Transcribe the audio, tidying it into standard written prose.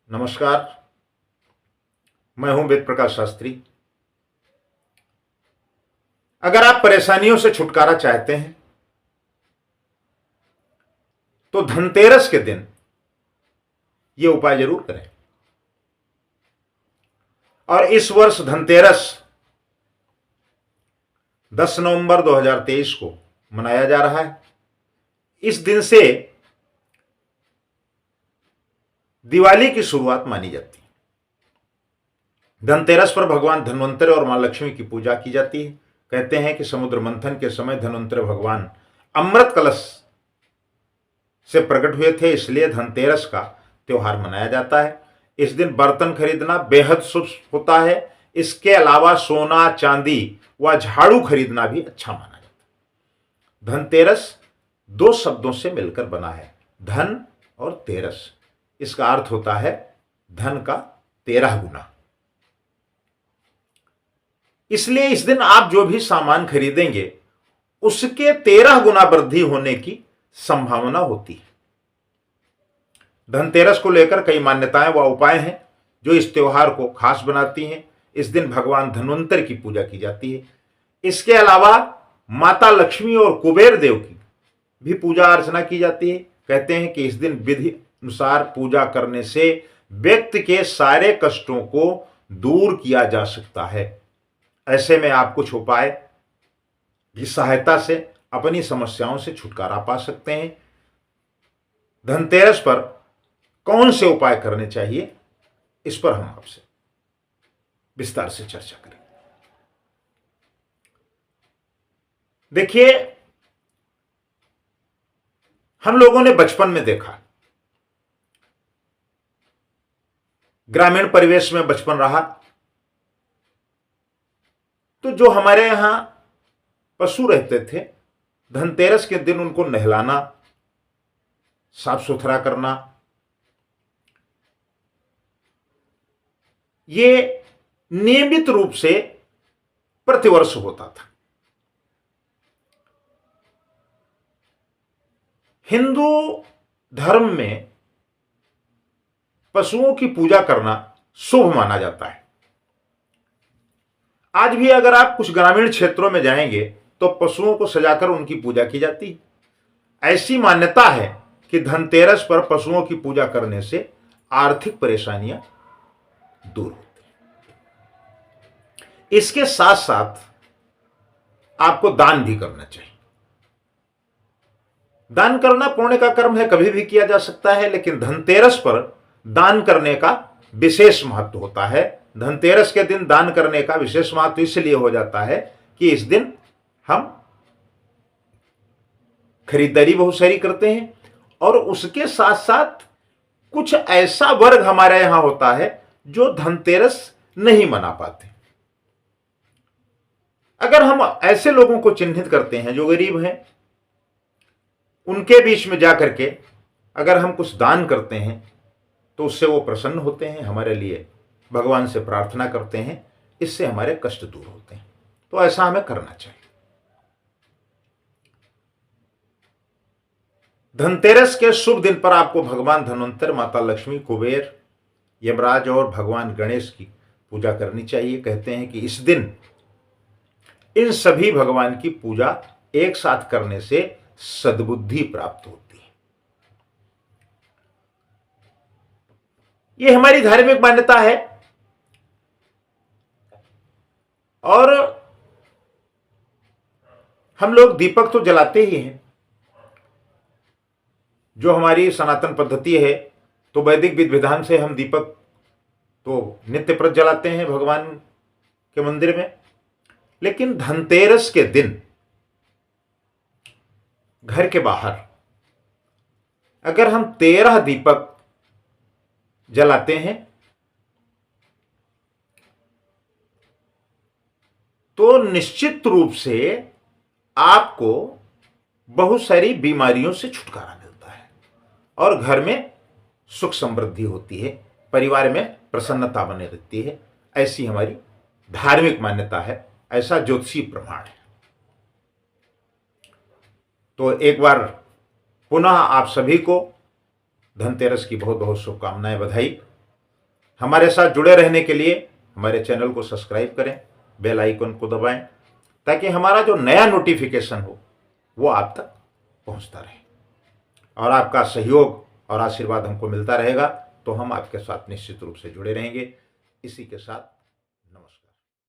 नमस्कार। मैं हूं वेद प्रकाश शास्त्री। अगर आप परेशानियों से छुटकारा चाहते हैं तो धनतेरस के दिन यह उपाय जरूर करें। और इस वर्ष धनतेरस 10 नवंबर 2023 को मनाया जा रहा है। इस दिन से दिवाली की शुरुआत मानी जाती है। धनतेरस पर भगवान धन्वंतरि और मां लक्ष्मी की पूजा की जाती है। कहते हैं कि समुद्र मंथन के समय धन्वंतरि भगवान अमृत कलश से प्रकट हुए थे, इसलिए धनतेरस का त्योहार मनाया जाता है। इस दिन बर्तन खरीदना बेहद शुभ होता है। इसके अलावा सोना, चांदी व झाड़ू खरीदना भी अच्छा माना जाता है। धनतेरस दो शब्दों से मिलकर बना है, धन और तेरस। इसका अर्थ होता है धन का 13 गुना। इसलिए इस दिन आप जो भी सामान खरीदेंगे उसके 13 गुना वृद्धि होने की संभावना होती है। धनतेरस को लेकर कई मान्यताएं व उपाय हैं जो इस त्योहार को खास बनाती हैं। इस दिन भगवान धन्वंतरि की पूजा की जाती है। इसके अलावा माता लक्ष्मी और कुबेर देव की भी पूजा अर्चना की जाती है। कहते हैं कि इस दिन विधि अनुसार पूजा करने से व्यक्ति के सारे कष्टों को दूर किया जा सकता है। ऐसे में आप कुछ उपाय की सहायता से अपनी समस्याओं से छुटकारा पा सकते हैं। धनतेरस पर कौन से उपाय करने चाहिए, इस पर हम आपसे विस्तार से चर्चा करेंगे। देखिए, हम लोगों ने बचपन में देखा, ग्रामीण परिवेश में बचपन रहा, तो जो हमारे यहां पशु रहते थे, धनतेरस के दिन उनको नहलाना, साफ सुथरा करना, ये नियमित रूप से प्रतिवर्ष होता था। हिंदू धर्म में पशुओं की पूजा करना शुभ माना जाता है। आज भी अगर आप कुछ ग्रामीण क्षेत्रों में जाएंगे तो पशुओं को सजाकर उनकी पूजा की जाती है। ऐसी मान्यता है कि धनतेरस पर पशुओं की पूजा करने से आर्थिक परेशानियां दूर होती हैं। इसके साथ साथ आपको दान भी करना चाहिए। दान करना पुण्य का कर्म है, कभी भी किया जा सकता है, लेकिन धनतेरस पर दान करने का विशेष महत्व होता है। धनतेरस के दिन दान करने का विशेष महत्व इसलिए हो जाता है कि इस दिन हम खरीदारी बहुत सारी करते हैं और उसके साथ साथ कुछ ऐसा वर्ग हमारे यहां होता है जो धनतेरस नहीं मना पाते। अगर हम ऐसे लोगों को चिन्हित करते हैं जो गरीब हैं, उनके बीच में जाकर के अगर हम कुछ दान करते हैं तो उससे वो प्रसन्न होते हैं, हमारे लिए भगवान से प्रार्थना करते हैं, इससे हमारे कष्ट दूर होते हैं। तो ऐसा हमें करना चाहिए। धनतेरस के शुभ दिन पर आपको भगवान धन्वंतरि, माता लक्ष्मी, कुबेर, यमराज और भगवान गणेश की पूजा करनी चाहिए। कहते हैं कि इस दिन इन सभी भगवान की पूजा एक साथ करने से सद्बुद्धि प्राप्त होती है। यह हमारी धार्मिक मान्यता है। और हम लोग दीपक तो जलाते ही हैं। जो हमारी सनातन पद्धति है, तो वैदिक विधि विधान से हम दीपक तो नित्य प्रत जलाते हैं भगवान के मंदिर में। लेकिन धनतेरस के दिन घर के बाहर अगर हम 13 दीपक जलाते हैं तो निश्चित रूप से आपको बहुत सारी बीमारियों से छुटकारा मिलता है और घर में सुख समृद्धि होती है, परिवार में प्रसन्नता बने रहती है। ऐसी हमारी धार्मिक मान्यता है, ऐसा ज्योतिषीय प्रमाण है। तो एक बार पुनः आप सभी को धनतेरस की बहुत बहुत शुभकामनाएं, बधाई। हमारे साथ जुड़े रहने के लिए हमारे चैनल को सब्सक्राइब करें, बेल आइकन को दबाएं, ताकि हमारा जो नया नोटिफिकेशन हो वो आप तक पहुंचता रहे। और आपका सहयोग और आशीर्वाद हमको मिलता रहेगा तो हम आपके साथ निश्चित रूप से जुड़े रहेंगे। इसी के साथ नमस्कार।